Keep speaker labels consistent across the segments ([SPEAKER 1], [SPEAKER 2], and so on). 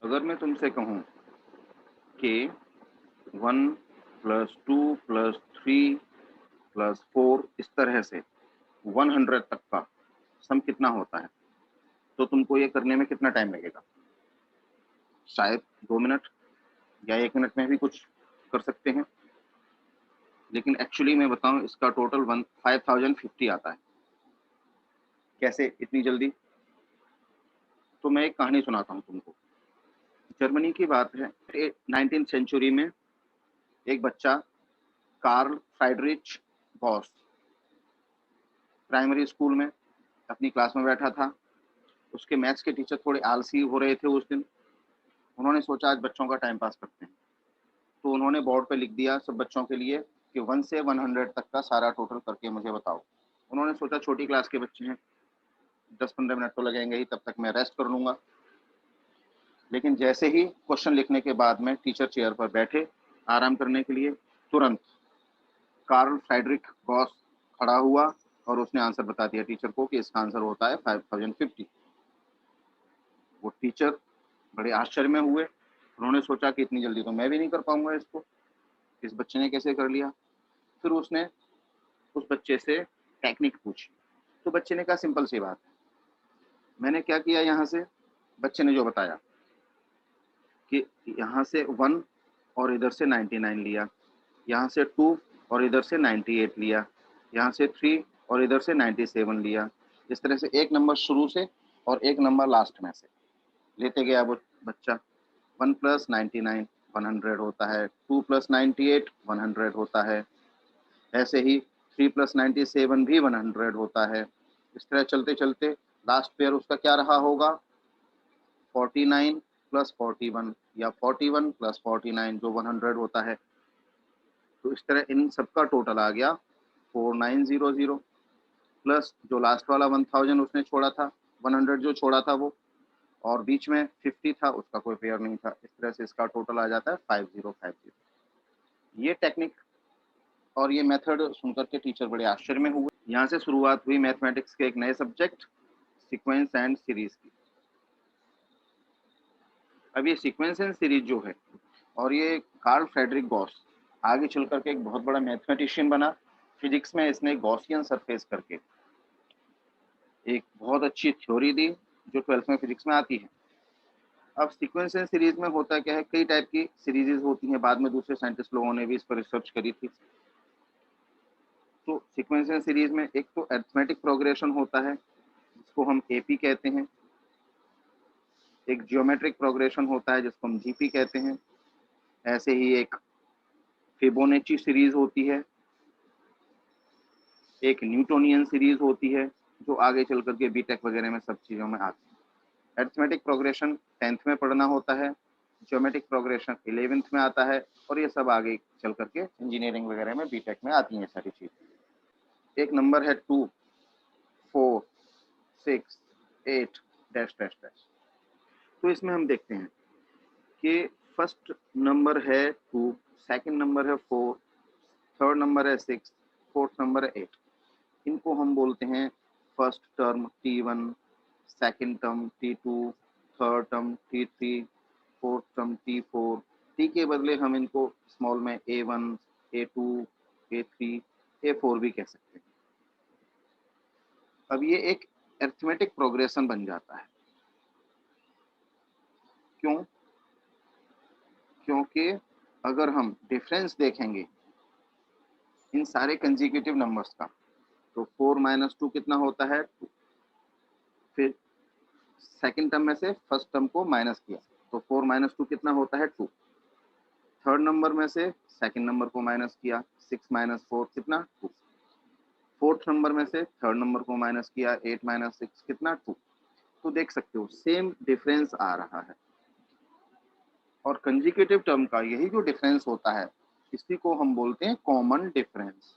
[SPEAKER 1] अगर मैं तुमसे कहूँ कि 1 + 2 + 3 + 4 इस तरह से 100 तक का सम कितना होता है, तो तुमको ये करने में कितना टाइम लगेगा? शायद 2 मिनट या 1 मिनट में भी कुछ कर सकते हैं। लेकिन एक्चुअली मैं बताऊँ, इसका टोटल 5050 आता है। कैसे इतनी जल्दी? तो मैं एक कहानी सुनाता हूँ तुमको। जर्मनी की बात है। 19th सेंचुरी में एक बच्चा कार्ल फ्राइडरिच गॉस प्राइमरी स्कूल में अपनी क्लास में बैठा था। उसके मैथ्स के टीचर थोड़े आलसी हो रहे थे उस दिन। उन्होंने सोचा आज बच्चों का टाइम पास करते हैं। तो उन्होंने बोर्ड पे लिख दिया सब बच्चों के लिए कि 1 से 100 तक का सारा टोटल करके मुझे बताओ। उन्होंने सोचा छोटी क्लास के बच्चे हैं, 10-15 मिनट तो लगेंगे ही, तब तक मैं रेस्ट कर लूँगा। लेकिन जैसे ही क्वेश्चन लिखने के बाद में टीचर चेयर पर बैठे आराम करने के लिए, तुरंत कार्ल फ्रेडरिक गॉस खड़ा हुआ और उसने आंसर बता दिया टीचर को कि इसका आंसर होता है 5050। वो टीचर बड़े आश्चर्य में हुए। उन्होंने सोचा कि इतनी जल्दी तो मैं भी नहीं कर पाऊंगा इसको, इस बच्चे ने कैसे कर लिया। फिर उसने उस बच्चे से टेक्निक पूछी। तो बच्चे ने कहा सिंपल सी बात है, मैंने क्या किया, यहाँ से बच्चे ने जो बताया कि यहाँ से 1 और इधर से 99 लिया, यहाँ से 2 और इधर से 98 लिया, यहाँ से 3 और इधर से 97 लिया। इस तरह से एक नंबर शुरू से और एक नंबर लास्ट में से लेते गया वो बच्चा। 1 + 99 100 होता है, 2 + 98 100 होता है, ऐसे ही 3 + 97 भी 100 होता है। इस तरह चलते चलते लास्ट पेयर उसका क्या रहा होगा, 49 + 41 या 41 + 49 जो 100 होता है। तो इस तरह इन सबका टोटल आ गया 4900 प्लस जो लास्ट वाला 1000 उसने छोड़ा था, 100 जो छोड़ा था वो, और बीच में 50 था, उसका कोई पेयर नहीं था। इस तरह से इसका टोटल आ जाता है 5050। ये टेक्निक और ये मेथड सुनकर के टीचर बड़े आश्चर्य में हुए। यहाँ से शुरुआत हुई मैथमेटिक्स के एक नए सब्जेक्ट सीक्वेंस एंड सीरीज की। अब ये सीक्वेंस एंड सीरीज जो है, और ये कार्ल फ्रेडरिक गॉस आगे चल करके एक बहुत बड़ा मैथमेटिशियन बना। फिजिक्स में इसने गॉसियन सरफेस करके एक बहुत अच्छी थ्योरी दी जो 12th में फिजिक्स में आती है। अब सीक्वेंस एंड सीरीज में होता क्या है, कई टाइप की सीरीजेज होती हैं, बाद में दूसरे साइंटिस्ट लोगों ने भी इस पर रिसर्च करी थी। तो सीक्वेंस एंड सीरीज में एक तो अरिथमेटिक प्रोग्रेशन होता है जिसको हम एपी कहते हैं, एक जियोमेट्रिक प्रोग्रेशन होता है जिसको हम जीपी कहते हैं, ऐसे ही एक फिबोनाची सीरीज होती है, एक न्यूटोनियन सीरीज होती है जो आगे चल करके बीटेक वगैरह में सब चीज़ों में आती है। अरिथमेटिक प्रोग्रेशन 10th में पढ़ना होता है, ज्योमेट्रिक प्रोग्रेशन 11th में आता है, और ये सब आगे चल करके इंजीनियरिंग वगैरह में बीटेक में आती हैं सारी चीज़। एक नंबर है 2, 4, 6, 8 डैश डैश डैश। तो इसमें हम देखते हैं कि फर्स्ट नंबर है 2, सेकंड नंबर है 4, थर्ड नंबर है 6, फोर्थ नंबर है 8। इनको हम बोलते हैं first term T1, second term T2, third term T3, fourth term T4। T के बदले हम इनको स्मॉल में A1, A2, A3, A4 भी कह सकते हैं। अब ये एक अरिथमेटिक प्रोग्रेशन बन जाता है। क्यों? क्योंकि अगर हम डिफरेंस देखेंगे इन सारे कंसेक्यूटिव नंबर्स का, तो 4 - 2 कितना होता है 2। फिर सेकंड टर्म में से फर्स्ट टर्म को माइनस किया तो 4 - 2 कितना होता है 2। थर्ड नंबर में से सेकंड नंबर को माइनस किया, 6 - 4 कितना 2। फोर्थ नंबर में से थर्ड नंबर को माइनस किया, 8 - 6 कितना 2। तो देख सकते हो सेम डिफरेंस आ रहा है। और कंसेक्यूटिव टर्म का यही जो डिफरेंस होता है, इसी को हम बोलते हैं कॉमन डिफरेंस।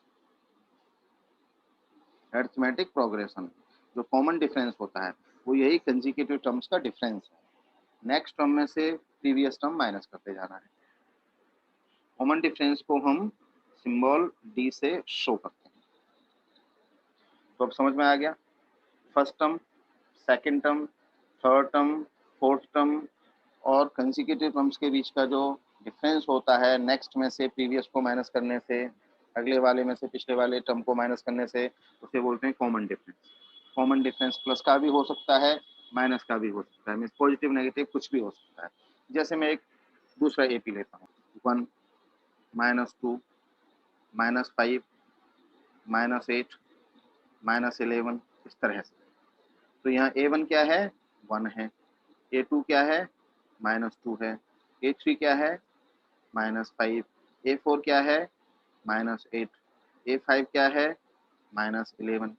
[SPEAKER 1] अरिथमेटिक प्रोग्रेशन जो कॉमन डिफरेंस होता है वो यही कंसेक्यूटिव टर्म्स का डिफरेंस है। नेक्स्ट टर्म में से प्रीवियस टर्म माइनस करते जाना है। कॉमन डिफरेंस को हम सिंबल डी से शो करते हैं। तो अब समझ में आ गया, first term, second term, third term, fourth term, और कंसेक्यूटिव टर्म्स के बीच का जो डिफरेंस होता है नेक्स्ट में से प्रीवियस को माइनस करने से, अगले वाले में से पिछले वाले टर्म को माइनस करने से, उसे बोलते हैं common difference. Common difference plus का भी हो सकता है, माइनस का भी हो सकता है, मीन्स पॉजिटिव नेगेटिव कुछ भी हो सकता है। जैसे मैं एक दूसरा ए पी लेता हूँ, 1 -2 -5 -8 -11, इस तरह से। तो यहाँ A1 क्या है, 1 है, A2 क्या है, -2 है, A3 क्या है, -5, A4 क्या है, -8, A5 क्या है, -11।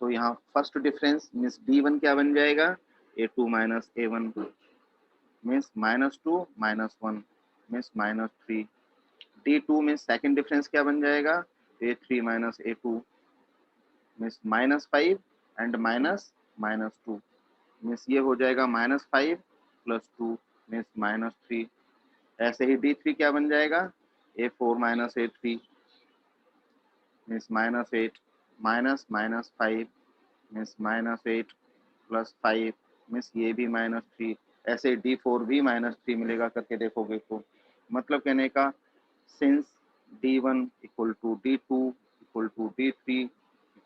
[SPEAKER 1] तो यहाँ फर्स्ट डिफरेंस मीन्स D1 क्या बन जाएगा, A2 A1 means -2 -1 means -3। D2 में सेकंड डिफरेंस क्या बन जाएगा, A3 A2 means -5 and -2 means ये हो जाएगा -5 + 2 मीन्स -3। ऐसे ही D3 क्या बन जाएगा, A4 A3 means -8 -5 means -8 + 5 means ये भी -3। ऐसे D4 भी -3 मिलेगा करके देखोगे तो मतलब कहने का since D1 = D2 = D3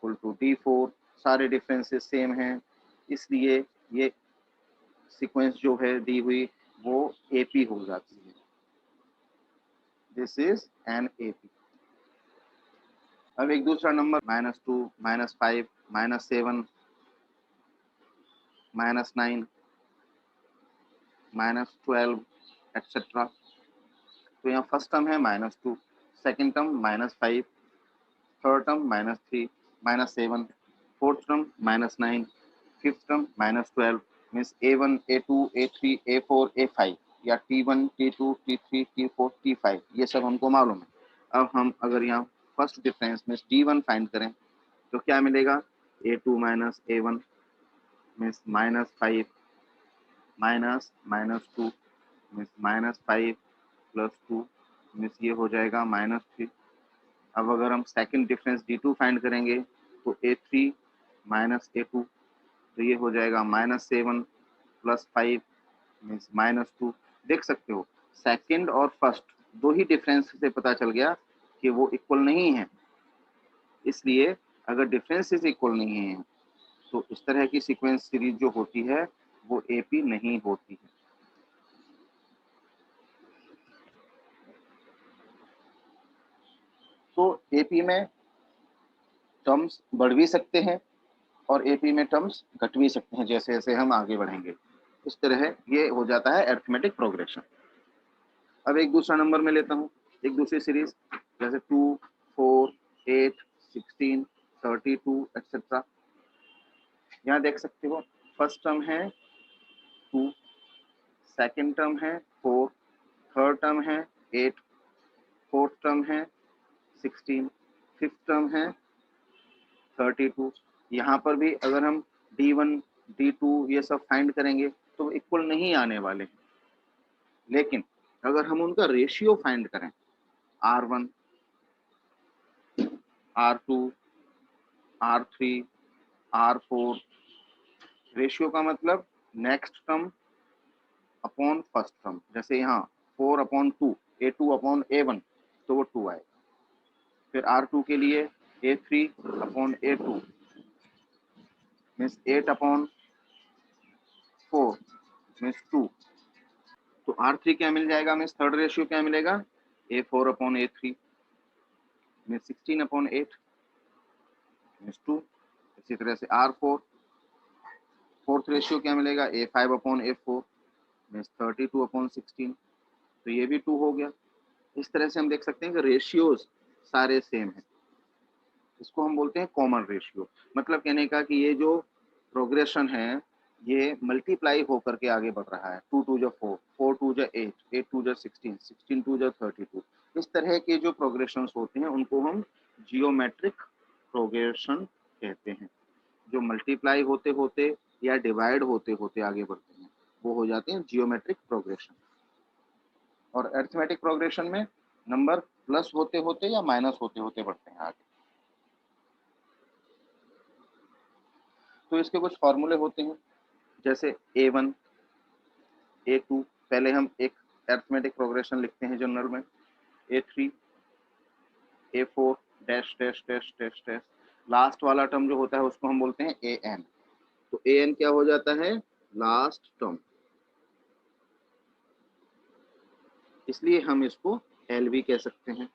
[SPEAKER 1] = D4 सारे डिफरेंसेस सेम हैं, इसलिए ये सीक्वेंस जो है दी हुई वो एपी हो जाती है। This is an AP. अब एक दूसरा नंबर -2 -5 -7 -9 -12 एक्सेट्रा। तो यहाँ फर्स्ट टर्म है -2, second term -5, third term -3 -7, fourth term -9, fifth term -12 means A1 A2 A3 A4 A5 या T1 T2 T3 T4 T5 ये सब हमको मालूम है। अब हम अगर यहाँ first difference means D1 find करें तो क्या मिलेगा, A2 A1 means -5 -2 means -5 + 2 means ये हो जाएगा -3। अब अगर हम सेकंड डिफरेंस D2 फाइंड करेंगे तो A3 A2 तो ये हो जाएगा -7 + 5 मीन्स -2। देख सकते हो सेकंड और फर्स्ट दो ही डिफरेंस से पता चल गया कि वो इक्वल नहीं है, इसलिए अगर डिफरेंसेस इक्वल नहीं है तो इस तरह की सीक्वेंस सीरीज जो होती है वो एपी नहीं होती है। तो एपी में टर्म्स बढ़ भी सकते हैं और एपी में टर्म्स घट भी सकते हैं जैसे जैसे हम आगे बढ़ेंगे। इस तरह ये हो जाता है अरिथमेटिक प्रोग्रेशन। अब एक दूसरा नंबर में लेता हूँ, एक दूसरी सीरीज जैसे 2 4 8 16 32 एक्सेट्रा। यहाँ देख सकते हो फर्स्ट टर्म है 2, सेकंड टर्म है 4, थर्ड टर्म है 8, फोर्थ टर्म है 16, फिफ्थ टर्म है 32। यहाँ पर भी अगर हम D1 D2 ये सब फाइंड करेंगे तो इक्वल नहीं आने वाले हैं, लेकिन अगर हम उनका रेशियो फाइंड करें R1 R2 R3 R4, ratio का मतलब next term upon first term. जैसे यहाँ 4/2 A2/A1 तो वो 2 आएगा। फिर R2 के लिए A3/A2 मीन्स 8/4 मीन्स 2। तो R3 क्या मिल जाएगा, मीन्स थर्ड रेशियो क्या मिलेगा, A4/A3 मीन्स 16/8 मीन्स 2। इसी तरह से R4 फोर्थ रेशियो क्या मिलेगा, A5/A4 मीन्स 32/16 तो ये भी 2 हो गया। इस तरह से हम देख सकते हैं कि रेशियोज सारे सेम हैं, इसको हम बोलते हैं कॉमन रेशियो। मतलब कहने का कि ये जो प्रोग्रेशन है ये मल्टीप्लाई होकर के आगे बढ़ रहा है। 2 2 4, 4 2 8, 8 2 16, 16 2 32। इस तरह के जो प्रोग्रेशन होते हैं उनको हम जियोमेट्रिक प्रोग्रेशन कहते हैं। जो मल्टीप्लाई होते होते या डिवाइड होते होते आगे बढ़ते हैं वो हो जाते हैं जियोमेट्रिक प्रोग्रेशन। और अरिथमेटिक प्रोग्रेशन में नंबर प्लस होते होते या माइनस होते होते बढ़ते हैं आगे। तो इसके कुछ फॉर्मूले होते हैं जैसे A1 A2 पहले हम एक अरिथमेटिक प्रोग्रेशन लिखते हैं जनरल में, A3 A4 dash dash dash dash dash, last वाला टर्म जो होता है उसको हम बोलते हैं AN। तो AN क्या हो जाता है? लास्ट टर्म, इसलिए हम इसको L भी कह सकते हैं।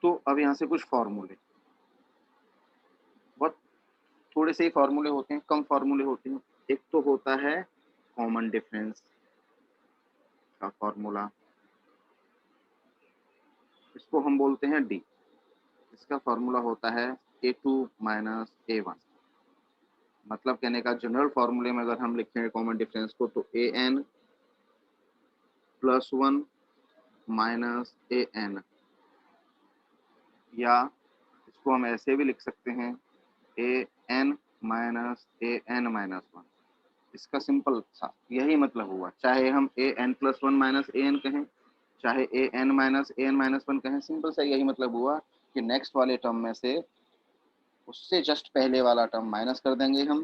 [SPEAKER 1] तो अब यहाँ से कुछ फॉर्मूले, बहुत थोड़े से ही फॉर्मूले होते हैं, कम फॉर्मूले होते हैं। एक तो होता है कॉमन डिफरेंस का फॉर्मूला, इसको हम बोलते हैं D। इसका फॉर्मूला होता है A2 माइनस A1। मतलब कहने का जनरल फॉर्मूले में अगर हम लिखें कॉमन डिफरेंस को, तो AN प्लस 1 माइनस AN, या इसको हम ऐसे भी लिख सकते हैं AN माइनस AN माइनस 1। इसका सिंपल सा यही मतलब हुआ, चाहे हम AN प्लस 1 माइनस AN कहें, चाहे AN माइनस AN माइनस 1 कहें, सिंपल सा यही मतलब हुआ कि नेक्स्ट वाले टर्म में से उससे जस्ट पहले वाला टर्म माइनस कर देंगे हम,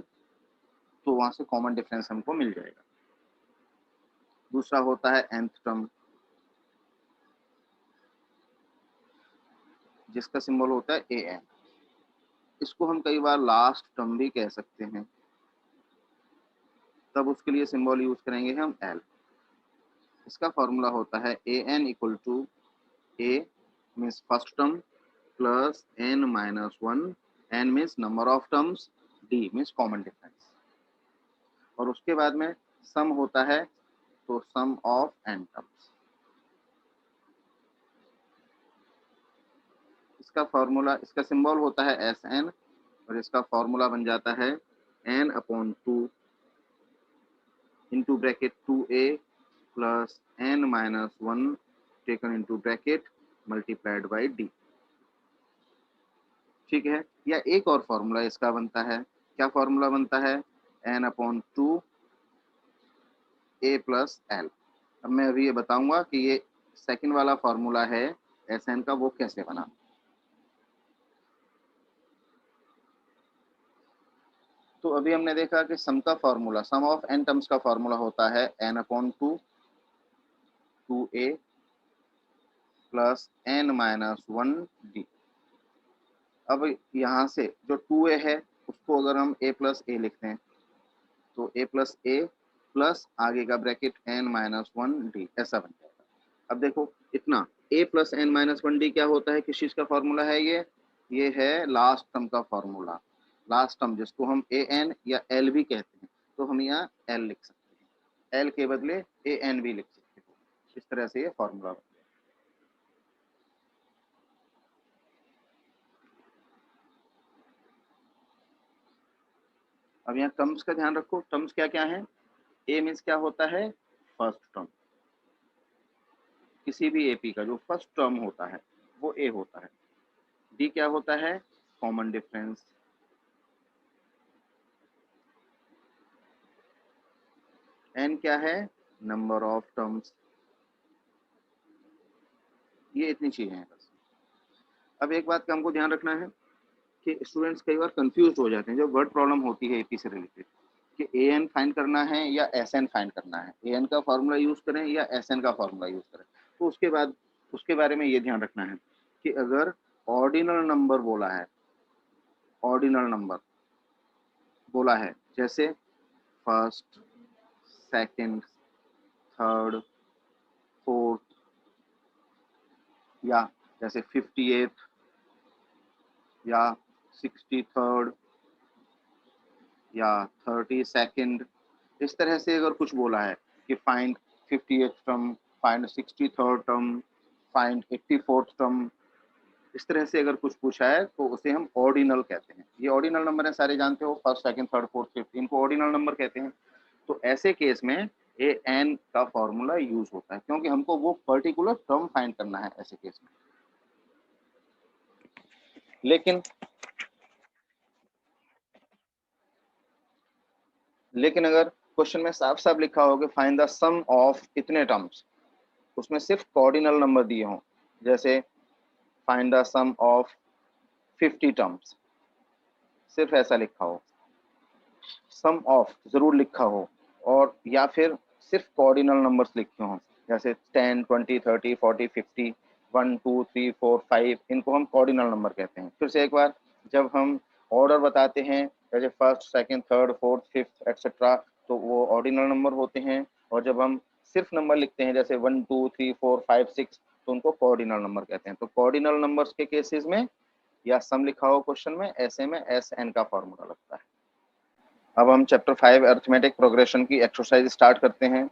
[SPEAKER 1] तो वहां से कॉमन डिफरेंस हमको मिल जाएगा। दूसरा होता है nth टर्म, जिसका सिंबल होता है AN। इसको हम कई बार लास्ट टर्म भी कह सकते हैं, तब उसके लिए सिंबल यूज करेंगे हम L। इसका फॉर्मूला होता है AN equal to A means first term plus N minus 1, N means number of terms, D means common difference, और उसके बाद में सम होता है, तो सम ऑफ n टर्म्स। इसका फॉर्मूला, इसका सिंबल होता है SN, और इसका फॉर्मूला बन जाता है n upon 2 into bracket 2a plus n minus 1 taken into bracket multiplied by d। ठीक है, या एक और फॉर्मूला इसका बनता है, क्या फॉर्मूला बनता है? n upon 2 a plus l। अब मैं अभी ये बताऊंगा कि ये सेकंड वाला फॉर्मूला है SN का, वो कैसे बना। तो अभी हमने देखा कि सम का formula, sum of n terms का फॉर्मूला होता है n upon 2 2a plus n minus 1 d। अब यहाँ से जो 2a है उसको अगर हम a प्लस ए लिखते हैं, तो a प्लस ए प्लस आगे का ब्रैकेट n माइनस 1 d, ऐसा बन जाएगा। अब देखो इतना a plus n minus 1 d क्या होता है, किस चीज का फॉर्मूला है ये है लास्ट टर्म का फॉर्मूला। लास्ट टर्म जिसको हम an या l भी कहते हैं, तो हम यहाँ l लिख सकते हैं, l के बदले an भी लिख सकते हैं। इस तरह से ये फॉर्मूला। अब यहाँ टर्म्स का ध्यान रखो, टर्म्स क्या क्या है? ए मीन्स क्या होता है? First term. किसी भी एपी का जो फर्स्ट टर्म होता है वो ए होता है। डी क्या होता है? Common difference. एन क्या है? Number of terms. ये इतनी चीजें हैं बस। अब एक बात का हमको ध्यान रखना है कि स्टूडेंट्स कई बार कंफ्यूज हो जाते हैं जब वर्ड प्रॉब्लम होती है एपी से रिलेटेड, कि ए एन फाइंड करना है या एस एन फाइंड करना है, ए एन का फॉर्मूला यूज करें या एस एन का फॉर्मूला यूज करें। तो उसके बाद उसके बारे में ये ध्यान रखना है कि अगर ऑर्डिनल नंबर बोला है, ऑर्डिनल नंबर बोला है, जैसे फर्स्ट, सेकंड, थर्ड, फोर्थ, या जैसे 58 या 63rd या 32nd, इस तरह से अगर कुछ बोला है कि find 58th term, find 63rd term, find 84th term, इस तरह से अगर कुछ पूछा है तो उसे हम ऑर्डिनल कहते हैं। ये ऑर्डिनल नंबर है, सारे जानते हो, first, second, third, fourth, fifth, इनको ऑर्डिनल नंबर कहते हैं। तो ऐसे केस में ए एन का फॉर्मूला यूज होता है, क्योंकि हमको वो पर्टिकुलर टर्म फाइंड करना है ऐसे केस में। लेकिन अगर क्वेश्चन में साफ साफ लिखा हो कि फाइंड द सम ऑफ इतने टर्म्स, उसमें सिर्फ ऑर्डिनल नंबर दिए हों, जैसे find the sum of 50 terms, सिर्फ ऐसा लिखा हो, सम ऑफ जरूर लिखा हो, और या फिर सिर्फ कॉर्डिनल नंबर्स लिखे हों, जैसे 10, 20, 30, 40, 50, 1, 2, 3, 4, 5, इनको हम कॉर्डिनल नंबर कहते हैं। फिर से एक बार, जब हम ऑर्डर बताते हैं जैसे first, second, third, fourth, fifth etcetera, तो वो ऑर्डिनल नंबर होते हैं। और जब हम सिर्फ नंबर लिखते हैं जैसे 1, 2, 3, 4, 5, 6, तो उनको कॉर्डिनल नंबर कहते हैं। तो कॉर्डिनल नंबर्स के केसेस में या सम लिखा हो क्वेश्चन में, ऐसे में एस एन का फॉर्मूला लगता है। अब हम चैप्टर 5 अरिथमेटिक प्रोग्रेशन की एक्सरसाइज स्टार्ट करते हैं।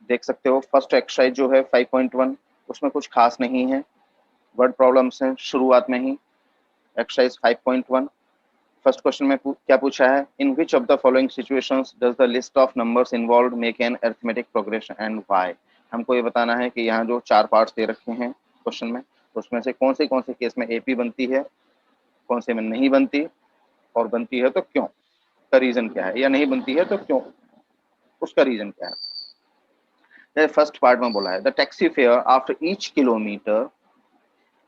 [SPEAKER 1] देख सकते हो फर्स्ट एक्सरसाइज जो है 5.1, उसमें कुछ खास नहीं है, वर्ड प्रॉब्लम्स हैं शुरुआत में ही। एक्सरसाइज 5.1 फर्स्ट क्वेश्चन में क्या पूछा है, in which of the following situations does the list of numbers involved make an arithmetic progression and why. हमको ये बताना है कि यहाँ जो 4 पार्ट्स दे रखे हैं क्वेश्चन में, उसमें से कौन से केस में एपी बनती है, कौन से में नहीं बनती, और बनती है तो क्यों, का रीजन क्या है, या नहीं बनती है तो क्यों, उसका रीजन क्या है। फर्स्ट पार्ट में बोला है the taxi fare after each kilometre,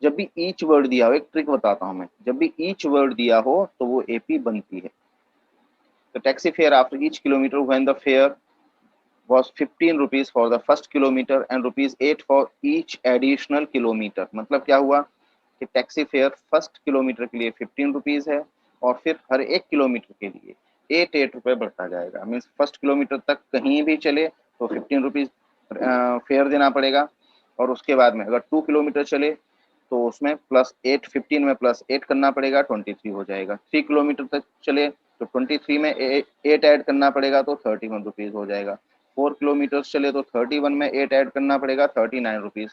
[SPEAKER 1] जब भी ईच वर्ड दिया हो, एक ट्रिक बताता हूं मैं, जब भी ईच वर्ड दिया हो तो वो एपी बनती है। तो taxi fare after each kilometre when the fair was 15 rupees for the first kilometer and rupees 8 for each additional kilometer। मतलब क्या हुआ कि टैक्सी फेयर फर्स्ट किलोमीटर के लिए 15 रुपीज है और फिर हर एक किलोमीटर के लिए 8 रुपए बढ़ता जाएगा। मीन्स फर्स्ट किलोमीटर तक कहीं भी चले तो 15 रुपीज फेयर देना पड़ेगा, और उसके बाद में अगर 2 किलोमीटर चले तो उसमें प्लस 8, 15 में प्लस 8 करना पड़ेगा, 23 हो जाएगा। 3 किलोमीटर तक चले तो 23 में 8 ऐड करना पड़ेगा तो 31 रुपीज हो जाएगा। 4 किलोमीटर चले तो 31 में 8 ऐड करना पड़ेगा, 39 रुपीज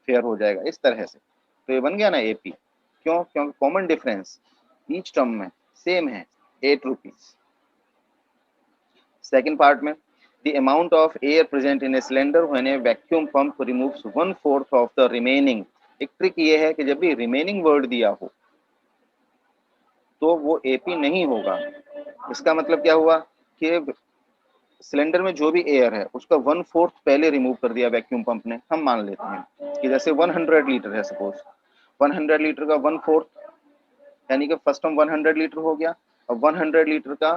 [SPEAKER 1] फेयर हो जाएगा। इस तरह से तो ये बन गया ना एपी। क्यों? क्योंकि कॉमन डिफरेंस ईच टर्म में सेम है, 8 रुपीज। सेकेंड पार्ट में the amount of air present in a cylinder when a vacuum pump removes 1/4 of the remaining। एक ट्रिक ये है कि जब भी रिमेनिंग वर्ड दिया हो तो वो एपी नहीं होगा। इसका मतलब क्या हुआ कि सिलेंडर में जो भी एयर है उसका 1/4 पहले रिमूव कर दिया वैक्यूम पंप ने। हम मान लेते हैं कि जैसे 100 लीटर है, सपोज 100 लीटर का 1/4, यानी कि फर्स्ट टर्म 100 लीटर हो गया। अब 100 लीटर का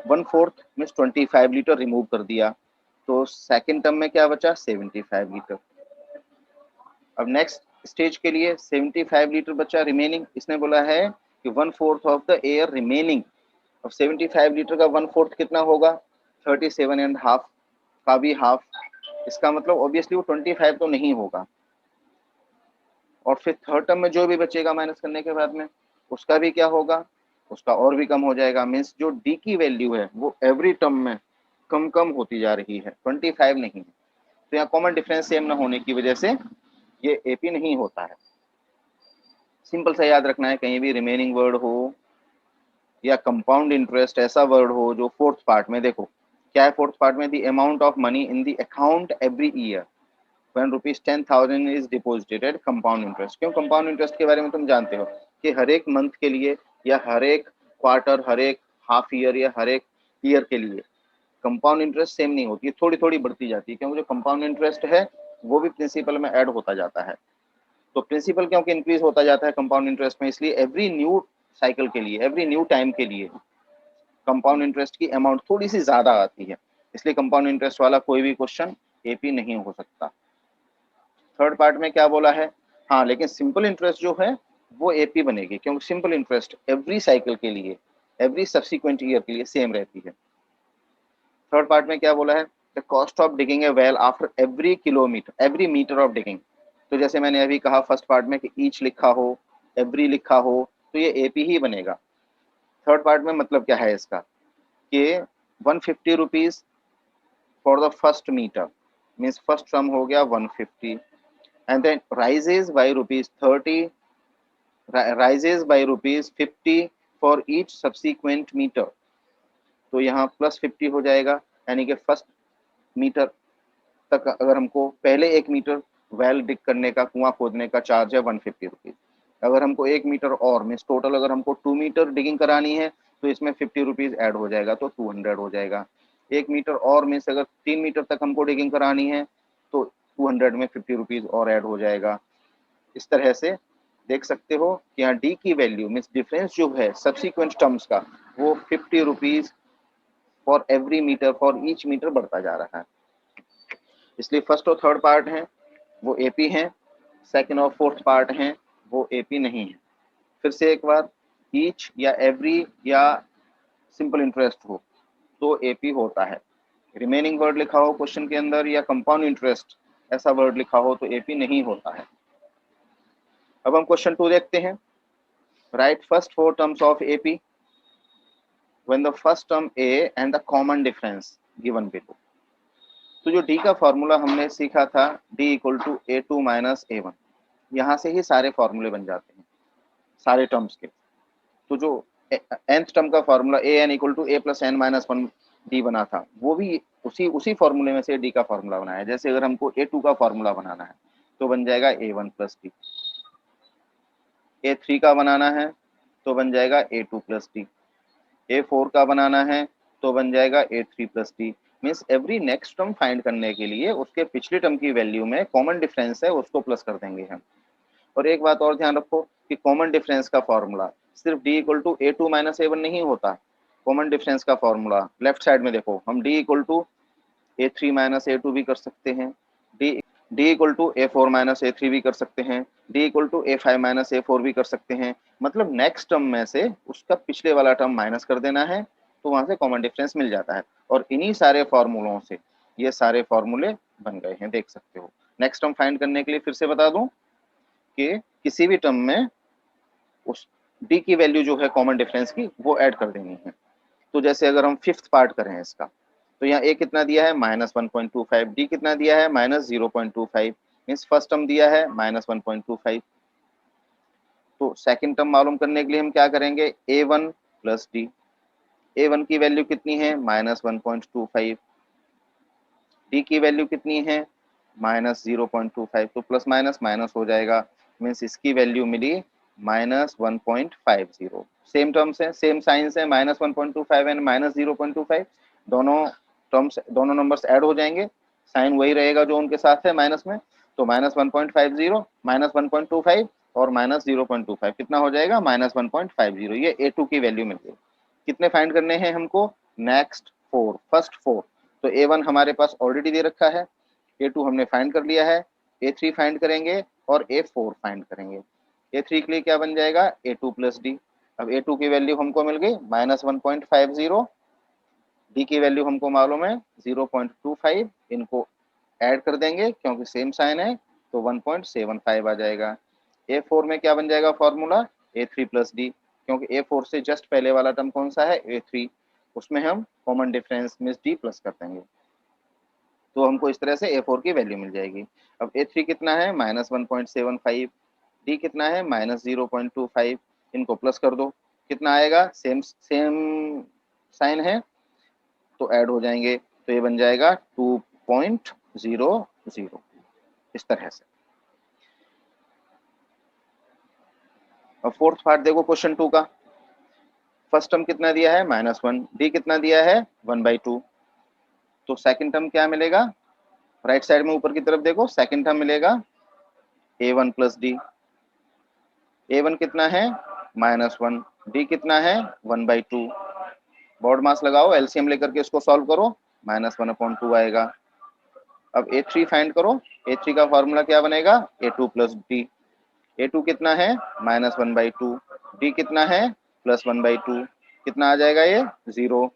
[SPEAKER 1] 1/4 मीन्स 25 लीटर रिमूव कर दिया, तो सेकेंड टर्म में क्या बचा, 75 लीटर। अब नेक्स्ट स्टेज के लिए 75 लीटर बचा रिमेनिंग। इसने बोला है कि 1/4 ऑफ द एयर रिमेनिंग। अब 75 लीटर का 1/4 कितना होगा, 37.5 का भी हाफ। इसका मतलब ऑब्वियसली वो 25 तो नहीं होगा। और फिर थर्ड टर्म में जो भी बचेगा माइनस करने के बाद में उसका भी क्या होगा, उसका और भी कम हो जाएगा। मीन्स जो डी की वैल्यू है वो एवरी टर्म में कम कम होती जा रही है, 25 नहीं है। तो यहाँ कॉमन डिफरेंस सेम न होने की वजह से ये एपी नहीं होता है। सिंपल सा याद रखना है, कहीं भी रिमेनिंग वर्ड हो या कंपाउंड इंटरेस्ट ऐसा वर्ड हो जो फोर्थ पार्ट में, देखो क्या है फोर्थ पार्ट में, the amount of money in the account every year when rupees 10,000 is deposited compound interest। क्यों कंपाउंड इंटरेस्ट के बारे में तुम जानते हो कि हर एक मंथ के लिए या हर एक क्वार्टर, हर एक हाफ ईयर या हर एक ईयर के लिए कंपाउंड इंटरेस्ट सेम नहीं होती है, थोड़ी थोड़ी बढ़ती जाती है। क्योंकि जो कंपाउंड इंटरेस्ट है वो भी प्रिंसिपल में ऐड होता जाता है। तो प्रिंसिपल क्योंकि इंक्रीज होता जाता है कंपाउंड इंटरेस्ट में, इसलिए एवरी न्यू साइकिल के लिए, एवरी न्यू टाइम के लिए कंपाउंड इंटरेस्ट की अमाउंट थोड़ी सी ज्यादा आती है। इसलिए कंपाउंड इंटरेस्ट वाला कोई भी क्वेश्चन एपी नहीं हो सकता। थर्ड पार्ट में क्या बोला है, हाँ लेकिन सिंपल इंटरेस्ट जो है वो एपी बनेगी, क्योंकि सिंपल इंटरेस्ट एवरी साइकिल के लिए, एवरी सब्सिक्वेंट ईयर के लिए सेम रहती है। थर्ड पार्ट में क्या बोला है, the cost of digging a well after every kilometre, every metre of digging. तो जैसे मैंने अभी कहा फर्स्ट पार्ट में कि ईच लिखा हो, एवरी लिखा हो, तो ये एपी ही बनेगा। थर्ड पार्ट में मतलब क्या है इसका कि 150 rupees for the first metre, means first term हो गया 150, and then rises by rupees 30, rises by rupees 50 for each subsequent meter। तो यहाँ प्लस 50 हो जाएगा, यानी कि फर्स्ट मीटर तक अगर हमको पहले 1 मीटर वेल डिग करने का, कुआं खोदने का चार्ज है 150 रुपीज। अगर हमको 1 मीटर और मीन्स टोटल अगर हमको 2 मीटर डिगिंग करानी है तो इसमें 50 रुपीज ऐड हो जाएगा, तो 200 हो जाएगा। 1 मीटर और मीन्स अगर 3 मीटर तक हमको डिगिंग करानी है तो 200 में 50 रुपीज और ऐड हो जाएगा। इस तरह से देख सकते हो कि यहाँ डी की वैल्यू मीन्स डिफरेंस जो है सब्सिक्वेंट टर्म्स का वो 50 rupees for every metre, for each metre बढ़ता जा रहा है। इसलिए फर्स्ट और थर्ड पार्ट हैं वो एपी हैं, सेकंड और फोर्थ पार्ट हैं वो एपी नहीं है। फिर से एक बार, ईच या एवरी या सिंपल इंटरेस्ट हो तो एपी होता है। रिमेनिंग वर्ड लिखा हो क्वेश्चन के अंदर या कंपाउंड इंटरेस्ट ऐसा वर्ड लिखा हो तो एपी नहीं होता है। अब हम क्वेश्चन 2 देखते हैं। Write first 4 terms of AP when the first term a and the common difference given below. तो जो डी का फॉर्मूला हमने सीखा था, d equal to a two minus a one, यहाँ से ही सारे फॉर्मूले बन जाते हैं सारे टर्म्स के। तो जो nth टर्म का formula a n equal to a plus n minus one d बना था, वो भी उसी फॉर्मूले में से डी का फॉर्मूला बनाया है। जैसे अगर हमको ए टू का फॉर्मूला बनाना है तो बन जाएगा A one plus D, A three का बनाना है तो बन जाएगा A two plus D, A four का बनाना है तो बन जाएगा A three plus D. Means every next term find करने के लिए उसके पिछले टर्म की वैल्यू में कॉमन डिफरेंस है उसको प्लस कर देंगे हम। और एक बात और ध्यान रखो कि कॉमन डिफरेंस का फॉर्मूला सिर्फ d equal to a two minus a one नहीं होता। कॉमन डिफरेंस का फॉर्मूला लेफ्ट साइड में देखो, हम d equal to a three minus a two भी कर सकते हैं, d equal to a four minus a three भी कर सकते हैं, d equal to a five minus a four भी कर सकते हैं। मतलब नेक्स्ट टर्म में से उसका पिछले वाला टर्म माइनस कर देना है तो वहां से कॉमन डिफरेंस मिल जाता है। और इन्हीं सारे फॉर्मूलों से ये सारे फॉर्मूले बन गए हैं, देख सकते हो। नेक्स्ट टर्म फाइंड करने के लिए फिर से बता दूं कि किसी भी टर्म में उस डी की वैल्यू जो है कॉमन डिफरेंस की वो ऐड कर देनी है। तो जैसे अगर हम फिफ्थ पार्ट करें इसका, तो यहाँ ए कितना दिया है -1.25, डी कितना दिया है -0.25, मीन्स फर्स्ट टर्म दिया है -1.25। तो सेकंड टर्म मालूम करने के लिए हम क्या करेंगे, ए वन प्लस डी, ए वन की वैल्यू कितनी है -1.25, डी की वैल्यू कितनी है -0.25, तो प्लस माइनस माइनस हो जाएगा, मीन्स इसकी वैल्यू मिली -1.50। सेम टर्म्स है, सेम साइंस है, -1.25 एंड -0.25, दोनों टर्म्स दोनों नंबर्स ऐड हो जाएंगे, साइन वही रहेगा जो उनके साथ है माइनस में। तो -1.50 -1.25 और -0.25 कितना हो जाएगा -1.50। ये A2 की वैल्यू मिल गई। कितने फाइंड करने हैं हमको, नेक्स्ट फोर, फर्स्ट फोर। तो A1 हमारे पास ऑलरेडी दे रखा है, A2 हमने फाइंड कर लिया है, A3 फाइंड करेंगे और A4 फाइंड करेंगे। A3 के लिए क्या बन जाएगा A2 प्लस डी। अब A2 की वैल्यू हमको मिल गई -1.50, डी की वैल्यू हमको मालूम है 0.25, इनको ऐड कर देंगे क्योंकि सेम साइन है तो 1.75 आ जाएगा। A4 में क्या बन जाएगा फॉर्मूला A3 प्लस डी, क्योंकि A4 से जस्ट पहले वाला टर्म कौन सा है A3, उसमें हम common difference means D plus कर देंगे तो हमको इस तरह से A4 की वैल्यू मिल जाएगी। अब A3 कितना है -1.75, डी कितना है -0.25, इनको प्लस कर दो, कितना आएगा सेम साइन है तो ऐड हो जाएंगे, तो ये बन जाएगा 2.00 इस तरह से। अब फोर्थ पार्ट देखो क्वेश्चन 2 का। फर्स्ट टर्म कितना दिया है -1, डी कितना दिया है 1/2, तो सेकंड टर्म क्या मिलेगा, राइट साइड में ऊपर की तरफ देखो, सेकंड टर्म मिलेगा A1 प्लस डी। A1 कितना है -1, डी कितना है 1/2, बोर्ड मास लगाओ, एलसीएम लेकर के इसको सॉल्व करो, -1/2 आएगा। अब A3 फाइंड करो, A3 का फॉर्मूला क्या बनेगा A2 प्लस डी, A2 कितना है -1/2, डी कितना है +1/2, कितना आ जाएगा ये 0।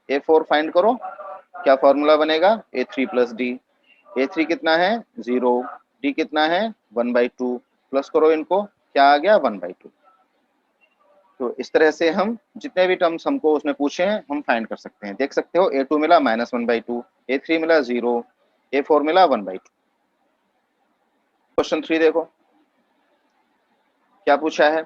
[SPEAKER 1] A4 फाइंड करो, क्या फॉर्मूला बनेगा A3 प्लस डी, A3 कितना है 0, डी कितना है 1/2, प्लस करो इनको, क्या आ गया 1/2। तो इस तरह से हम जितने भी टर्म्स हमको उसमें पूछे हैं हम फाइंड कर सकते हैं। देख सकते हो A2 मिला -1/2, A3 मिला 0, A4 मिला 1/2। क्वेश्चन 3 देखो क्या पूछा है,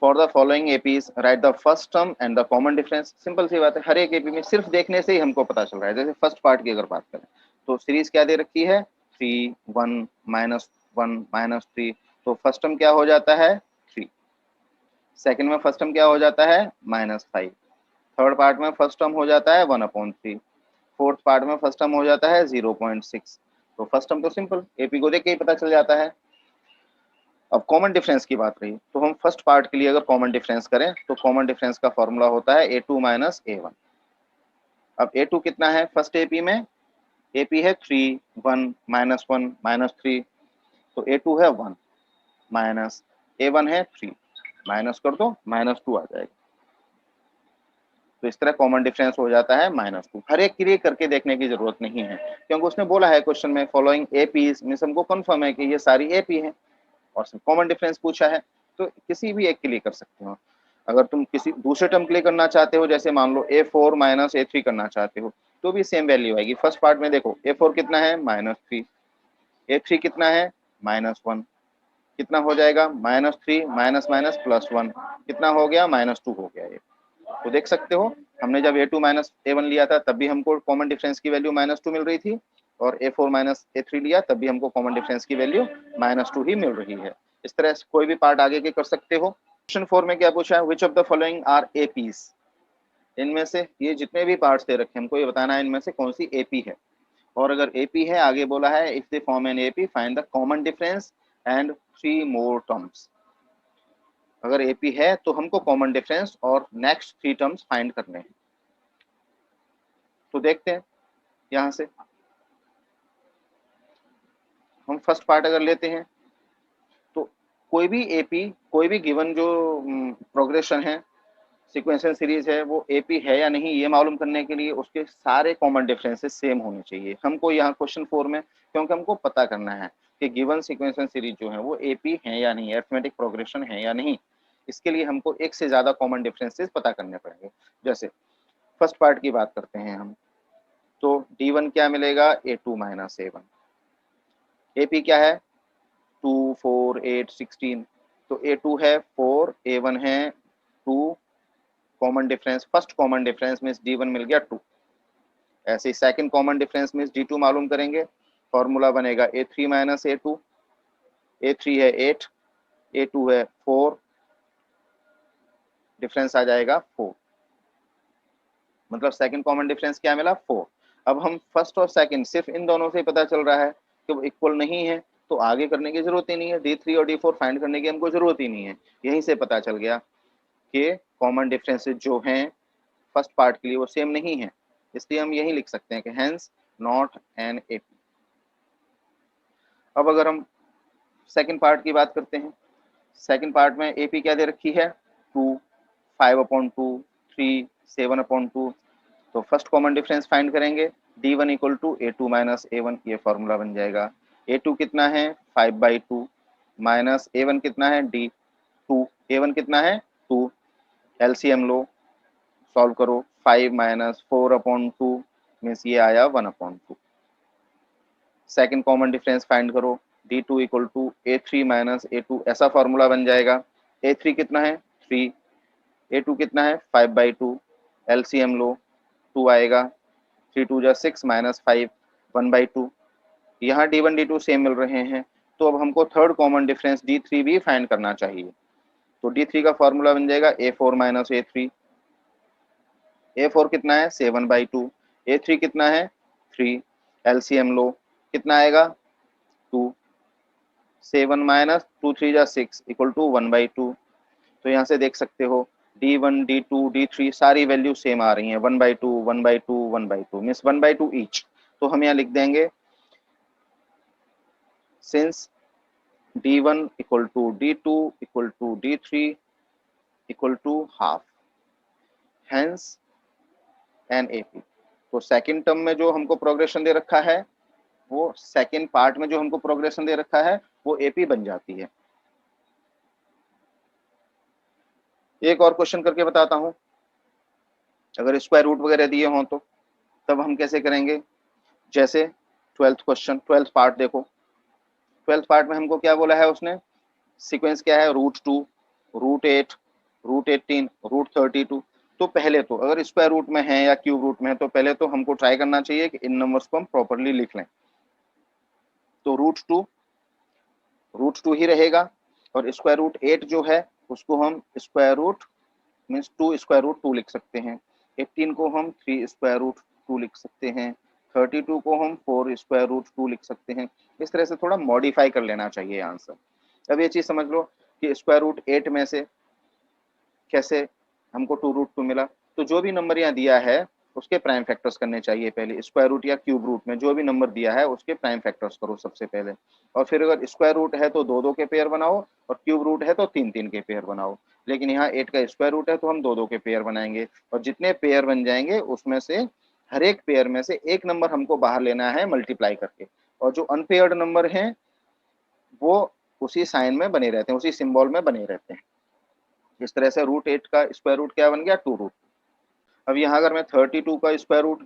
[SPEAKER 1] for the following APs write the first term and the common difference. Simple सी बात है, हर एक एपी में सिर्फ देखने से ही हमको पता चल रहा है। जैसे फर्स्ट पार्ट की अगर बात करें तो सीरीज क्या दे रखी है 3 1 -1 -3, तो फर्स्ट टर्म क्या हो जाता है 3, सेकंड में फर्स्ट टर्म क्या हो जाता है -5, थर्ड पार्ट में फर्स्ट टर्म हो जाता है 1/3, फोर्थ पार्ट में फर्स्ट टर्म हो जाता है 0.6। तो फर्स्ट टर्म तो सिंपल एपी को देख के ही पता चल जाता है। अब कॉमन डिफरेंस की बात रही तो हम फर्स्ट पार्ट के लिए अगर कॉमन डिफरेंस करें तो कॉमन डिफरेंस का फॉर्मूला होता है A2 - A1। अब A2 कितना है फर्स्ट AP में, AP है 3, 1, -1, -3, तो A2 है 1 माइनस A1 है 3, माइनस कर दो -2 आ जाएगा। तो इस तरह कॉमन डिफरेंस हो जाता है -2। हर एक के लिए करके देखने की जरूरत नहीं है, क्योंकि उसने बोला है क्वेश्चन में फॉलोइंग APs, मींस हमको कंफर्म है कि ये सारी AP हैं और कॉमन डिफरेंस पूछा है, तो किसी भी एक के लिए कर सकते हो। अगर तुम किसी दूसरे टर्म के लिए करना चाहते हो, जैसे मान लो A4 माइनस A3 करना चाहते हो, तो भी सेम वैल्यू आएगी। फर्स्ट पार्ट में देखो A4 कितना है -3, A3 कितना है -1, कितना हो जाएगा -3 माइनस माइनस +1, कितना हो गया -2 हो गया ये। तो देख सकते हो हमने जब A2 माइनस A1 लिया था तब भी हमको कॉमन डिफरेंस की वैल्यू -2 मिल रही थी, और A4 माइनस A3 लिया तब भी हमको कॉमन डिफरेंस की वैल्यू -2 ही मिल रही है। इस तरह से कोई भी पार्ट आगे के कर सकते हो। क्वेश्चन 4 में क्या पूछा है, which of the following are APs, इनमें से ये जितने भी पार्ट्स दे रखे हैं हमको ये बताना है इनमें से कौन सी AP है। और अगर AP है, आगे बोला है if they form an AP find the common difference and 3 more terms. अगर AP है तो हमको कॉमन डिफरेंस और नेक्स्ट 3 टर्म्स फाइंड करने हैं। तो देखते हैं यहां से हम फर्स्ट पार्ट अगर लेते हैं तो कोई भी AP, कोई भी गिवन जो प्रोग्रेशन है, सीक्वेंशियल सीरीज है, वो AP है या नहीं ये मालूम करने के लिए उसके सारे कॉमन डिफरेंसेस सेम होने चाहिए हमको यहाँ क्वेश्चन 4 में, क्योंकि हमको पता करना है कि गिवन सीक्वेंशियल सीरीज जो है वो AP है या नहीं, अरिथमेटिक प्रोग्रेशन है या नहीं। इसके लिए हमको एक से ज्यादा कॉमन डिफरेंसेस पता करने पड़ेंगे। जैसे फर्स्ट पार्ट की बात करते हैं हम, तो D1 क्या मिलेगा, A2 माइनस A1। AP क्या है 2, 4, 8, 16, तो A2 है 4, A1 है 2, common difference first common difference means D1 मिल गया 2। ऐसे ही second common difference means D2 मालूम करेंगे, फॉर्मूला बनेगा A3 माइनस A2, A3 है 8, A2 है 4, डिफरेंस आ जाएगा 4, मतलब सेकंड कॉमन डिफरेंस क्या मिला 4। अब हम फर्स्ट और सेकंड सिर्फ इन दोनों से पता चल रहा है कि वो इक्वल नहीं है, तो आगे करने की जरूरत ही नहीं है, D3 और D4 फाइंड करने की हमको जरूरत ही नहीं है। यहीं से पता चल गया कि कॉमन डिफरेंसेस जो हैं फर्स्ट पार्ट के लिए वो सेम नहीं है, इसलिए हम यही लिख सकते हैं कि हेंस नॉट एन AP। अब अगर हम सेकंड पार्ट की बात करते हैं, सेकंड पार्ट में AP क्या दे रखी है 2, 5/2, 3, 7/2, तो फर्स्ट कॉमन डिफरेंस फाइंड करेंगे D1 equal to A2 minus A1, ये फॉर्मूला बन जाएगा। A2 कितना है 5/2 माइनस A1 कितना है D2, A1 कितना है 2, LCM लो सॉल्व करो, 5 माइनस 4/2 मीन्स ये आया 1/2। सेकंड कॉमन डिफरेंस फाइंड करो D2 equal to A3 minus A2, ऐसा फॉर्मूला बन जाएगा। A3 कितना है 3, A2 कितना है 5/2, LCM लो 2 आएगा, 3 2 जा 6 माइनस 5 1/2। यहाँ D1 D2 सेम मिल रहे हैं, तो अब हमको थर्ड कॉमन डिफरेंस D3 भी फाइंड करना चाहिए। तो D3 का फॉर्मूला बन जाएगा A4 माइनस A3, A4 कितना है 7/2, A3 कितना है 3, LCM लो कितना आएगा 2, 7 माइनस 2 3 जा 6 इक्वल टू 1/2। तो यहाँ से देख सकते हो D1 D2 D3 सारी वैल्यू सेम आ रही हैं, 1/2 1/2 1/2 मीन्स 1/2 ईच। तो हम यहाँ लिख देंगे since D1 equal to D2 equal to D3 equal to half, hence an AP। तो सेकंड टर्म में जो हमको प्रोग्रेशन दे रखा है, वो सेकंड पार्ट में जो हमको प्रोग्रेशन दे रखा है वो AP बन जाती है। एक और क्वेश्चन करके बताता हूं, अगर स्क्वायर रूट वगैरह दिए हों तो तब हम कैसे करेंगे। जैसे 12th क्वेश्चन, 12th पार्ट देखो, 12th पार्ट में हमको क्या बोला है उसने, सीक्वेंस क्या है √2, √8, √18, √32। तो पहले तो अगर स्क्वायर रूट में है या क्यूब रूट में है तो पहले तो हमको ट्राई करना चाहिए कि इन नंबर्स को हम प्रॉपरली लिख लें। तो √2 ही रहेगा, और स्क्वायर रूट 8 जो है उसको हम square root means 2 square root 2 लिख सकते हैं, 18 को हम 3 स्क्वायर रूट 2 लिख सकते हैं, 32 को हम 4 स्क्वायर रूट 2 लिख सकते हैं। इस तरह से थोड़ा मॉडिफाई कर लेना चाहिए आंसर। अब ये चीज समझ लो कि स्क्वायर रूट 8 में से कैसे हमको 2√2 मिला। तो जो भी नंबर यहाँ दिया है उसके प्राइम फैक्टर्स करने चाहिए पहले, स्क्वायर रूट या क्यूब रूट में जो भी नंबर दिया है उसके प्राइम फैक्टर्स करो सबसे पहले, और फिर अगर स्क्वायर रूट है तो दो दो के पेयर बनाओ, और क्यूब रूट है तो तीन तीन के पेयर बनाओ। लेकिन यहाँ 8 का स्क्वायर रूट है तो हम दो दो के पेयर बनाएंगे, और जितने पेयर बन जाएंगे उसमें से हर एक पेयर में से एक नंबर हमको बाहर लेना है मल्टीप्लाई करके, और जो अनपेयर्ड नंबर हैं वो उसी साइन में बने रहते हैं, उसी सिंबल में बने रहते हैं। इस तरह से √8 का स्क्वायर रूट क्या बन गया, 2√2। अब यहाँ अगर मैं 32 का स्क्वायर रूट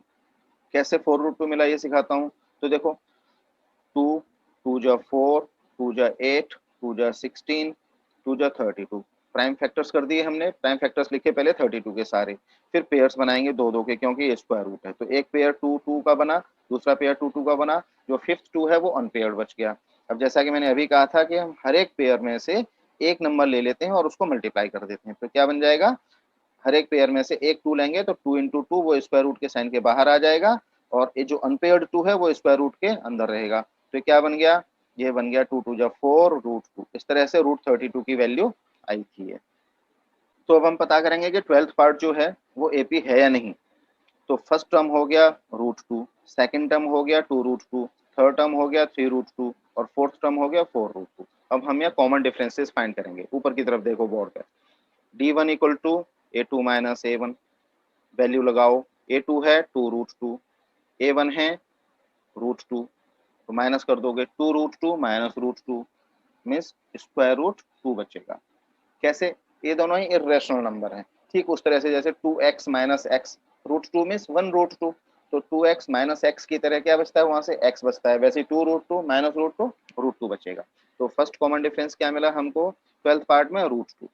[SPEAKER 1] कैसे 4√2 मिला ये सिखाता हूँ। तो देखो 2 2 जा 4 2 जा 8 2 जा 16 2 जा 32, प्राइम फैक्टर्स कर दिए हमने, प्राइम फैक्टर्स लिखे पहले 32 के सारे, फिर पेयर्स बनाएंगे दो दो के क्योंकि ये स्क्वायर रूट है। तो एक पेयर 2 2 का बना, दूसरा पेयर 2 2 का बना, जो फिफ्थ 2 है वो अनपेयर्ड बच गया। अब जैसा कि मैंने अभी कहा था कि हम हर एक पेयर में से एक नंबर ले लेते हैं और उसको मल्टीप्लाई कर देते हैं, तो क्या बन जाएगा, हर एक पेयर में से एक 2 लेंगे तो 2 इंटू 2 वो स्क्वायर रूट के साइन के बाहर आ जाएगा, और ये जो अनपेयर्ड 2 है वो स्क्वायर रूट के अंदर रहेगा। तो क्या बन गया, ये बन गया 2 2 जा 4√2। इस तरह से √32 की वैल्यू आई थी है। तो अब हम पता करेंगे कि 12th पार्ट जो है वो एपी है या नहीं। तो फर्स्ट टर्म हो गया √2, सेकंड टर्म हो गया 2√2, थर्ड टर्म हो गया 3√2, और फोर्थ टर्म हो गया 4√2। अब हम यहाँ कॉमन डिफरेंसेस फाइंड करेंगे। ऊपर की तरफ देखो बोर्ड पे, d1 equal to a2 minus a1, value लगाओ, a2 है 2√2, a1 है √2, तो माइनस कर दोगे 2√2 माइनस √2 मीन्स स्क्वायर रूट 2 बचेगा। कैसे, ये दोनों ही इरेशनल नंबर हैं, ठीक उस तरह से जैसे 2x माइनस एक्स, √2 मीन्स 1√2, तो 2x माइनस एक्स की तरह क्या बचता है, वहां से x बचता है, वैसे 2√2 माइनस √2 बचेगा। तो फर्स्ट कॉमन डिफरेंस क्या मिला हमको 12th पार्ट में, √2।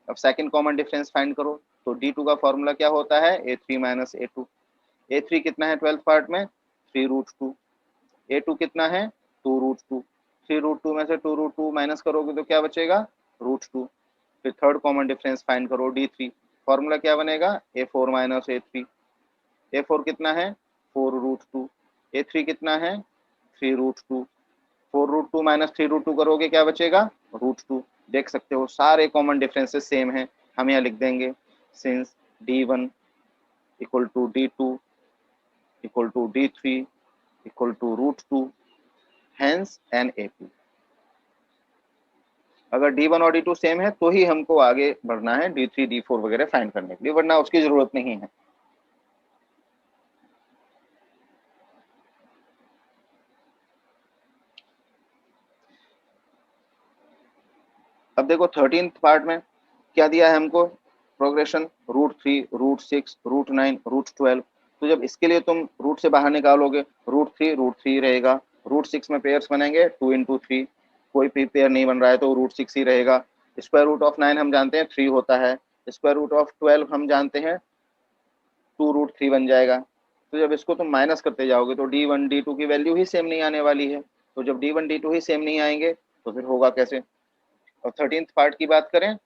[SPEAKER 1] अब सेकंड कॉमन डिफरेंस फाइंड करो, तो d2 का फॉर्मूला क्या होता है, a3 माइनस a2। a3 कितना है 12th पार्ट में, 3√2, a2 कितना है 2√2, 3√2 में से 2√2 माइनस करोगे तो क्या बचेगा, √2। फिर थर्ड कॉमन डिफरेंस फाइंड करो d3, फॉर्मूला क्या बनेगा, a4 माइनस a3, a4 कितना है 4√2, a3 कितना है 3√2, 4√2 माइनस 3√2 करोगे क्या बचेगा, √2। देख सकते हो सारे कॉमन डिफरेंसेस सेम हैं, हम यहाँ लिख देंगे since d1 equal to d2 equal to d3 equal to √2 hence NAP। अगर d1 और d2 सेम है तो ही हमको आगे बढ़ना है d3 d4 वगैरह फाइंड करने के लिए, वरना उसकी जरूरत नहीं है। अब देखो 13th पार्ट में क्या दिया है हमको, प्रोग्रेशन √3 √6 √9 √12। तो जब इसके लिए तुम रूट से बाहर निकालोगे, √3 रहेगा, √6 में पेयर्स बनेंगे 2 इंटू 3, कोई भी पेयर नहीं बन रहा है तो √6 ही रहेगा। स्क्वायर रूट ऑफ 9 हम जानते हैं 3 होता है, स्क्वायर रूट ऑफ 12 हम जानते हैं 2√3 बन जाएगा। तो जब इसको तुम माइनस करते जाओगे तो d1 d2 की वैल्यू ही सेम नहीं आने वाली है, तो जब d1 d2 ही सेम नहीं आएंगे तो फिर होगा कैसे। और 13th पार्ट की बात करें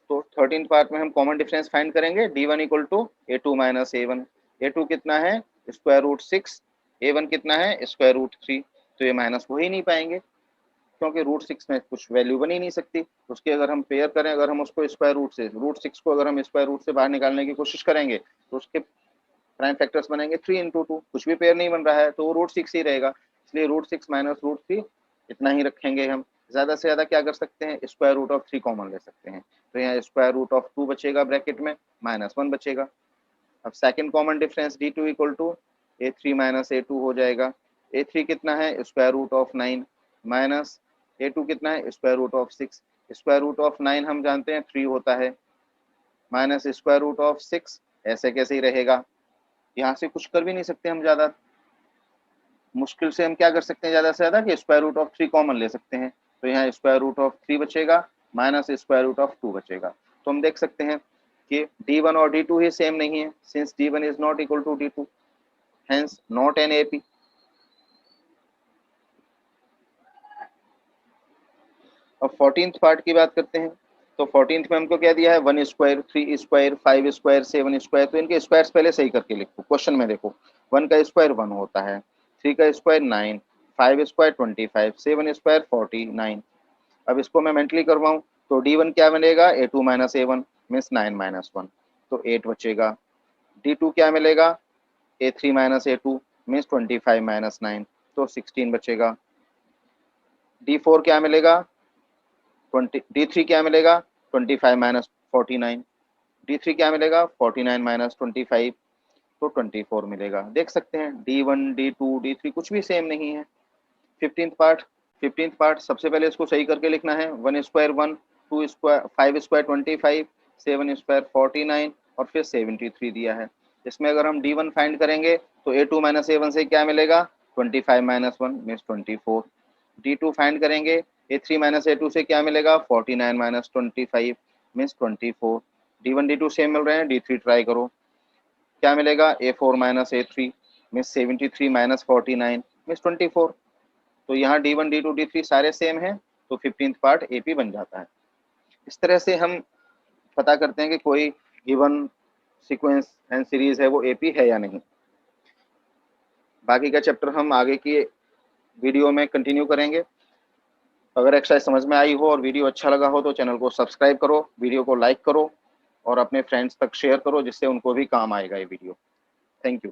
[SPEAKER 1] तो 13th पार्ट में हम कॉमन डिफरेंस फाइंड करेंगे, d1 equal to a2 minus a1, a2 कितना है स्क्वायर रूट 6, a1 कितना है स्क्वायर रूट 3, तो ये माइनस हो ही नहीं पाएंगे क्योंकि √6 में कुछ वैल्यू बन ही नहीं सकती। उसके अगर हम पेयर करें, अगर हम उसको स्क्वायर रूट से √6 को अगर हम स्क्वायर रूट से बाहर निकालने की कोशिश करेंगे तो उसके प्राइम फैक्टर्स बनेंगे 3 इंटू 2, कुछ भी पेयर नहीं बन रहा है तो वो √6 ही रहेगा, इसलिए √6 माइनस √3 इतना ही रखेंगे हम। ज्यादा से ज्यादा क्या कर सकते हैं, स्क्वायर रूट ऑफ 3 कॉमन ले सकते हैं, तो यहाँ स्क्वायर रूट ऑफ 2 बचेगा ब्रैकेट में, -1 बचेगा। अब second common difference d2 equal to a3 minus a2 हो जाएगा, a3 कितना है square root of 9 minus a2 कितना है square root of 6, square root of 9 हम जानते हैं 3 होता है, माइनस स्क्वायर रूट ऑफ 6, ऐसे कैसे ही रहेगा। यहाँ से कुछ कर भी नहीं सकते हम, ज्यादा मुश्किल से हम क्या कर सकते हैं ज्यादा से ज्यादा कि स्क्वायर रूट ऑफ 3 कॉमन ले सकते हैं, तो यहाँ स्क्वायर रूट ऑफ 3 बचेगा माइनस स्क्वायर रूट ऑफ 2 बचेगा। तो हम देख सकते हैं कि d1 और d2 ही सेम नहीं है, since d1 is not equal to d2 hence not an AP। अब 14th पार्ट की बात करते हैं, तो 14th में हमको क्या दिया है, 1 स्क्वायर 3 स्क्वायर 5 स्क्वायर 7 स्क्वायर, तो इनके स्क्वायर्स पहले सही करके लिखो। क्वेश्चन में देखो 1 का स्क्वायर 1 होता है, 3 का स्क्वायर 9, 5 स्क्वायर 25, 7 स्क्वायर 49। अब इसको मैं मेंटली करवाऊं तो d1 क्या बनेगा a2 minus a1 means 9 minus 1, तो 8 बचेगा। D2 क्या मिलेगा, A3 minus A2 means 25 minus 9, तो 16 बचेगा। D4 क्या मिलेगा, 20, D3 क्या मिलेगा, 25 माइनस 49, D3 क्या मिलेगा, 49 माइनस 25, तो 24 मिलेगा। देख सकते हैं D1 D2 D3 कुछ भी सेम नहीं है। 15th पार्ट सबसे पहले इसको सही करके लिखना है। 1 स्क्वायर 1, 2 स्क्वायर 5 स्क्वायर 25, 7 स्क्वायर 49 और फिर 73 दिया है। इसमें अगर हम D1 फाइंड करेंगे तो A2 माइनस A1 से क्या मिलेगा, 25 माइनस 1 मीन्स 24। D2 फाइंड करेंगे A3 माइनस A2 से क्या मिलेगा, 49 minus 25 means 24। D1 D2 same मिल रहे हैं, D3 ट्राई करो, क्या मिलेगा, A4 minus A3 means 73 minus 49 means 24। तो यहाँ D1 D2 D3 सारे सेम हैं, तो 15th पार्ट AP बन जाता है। इस तरह से हम पता करते हैं कि कोई गिवन सीक्वेंस एंड सीरीज है वो AP है या नहीं। बाकी का चैप्टर हम आगे की वीडियो में कंटिन्यू करेंगे। अगर एक्सरसाइज समझ में आई हो और वीडियो अच्छा लगा हो तो चैनल को सब्सक्राइब करो, वीडियो को लाइक करो और अपने फ्रेंड्स तक शेयर करो, जिससे उनको भी काम आएगा ये वीडियो। Thank you.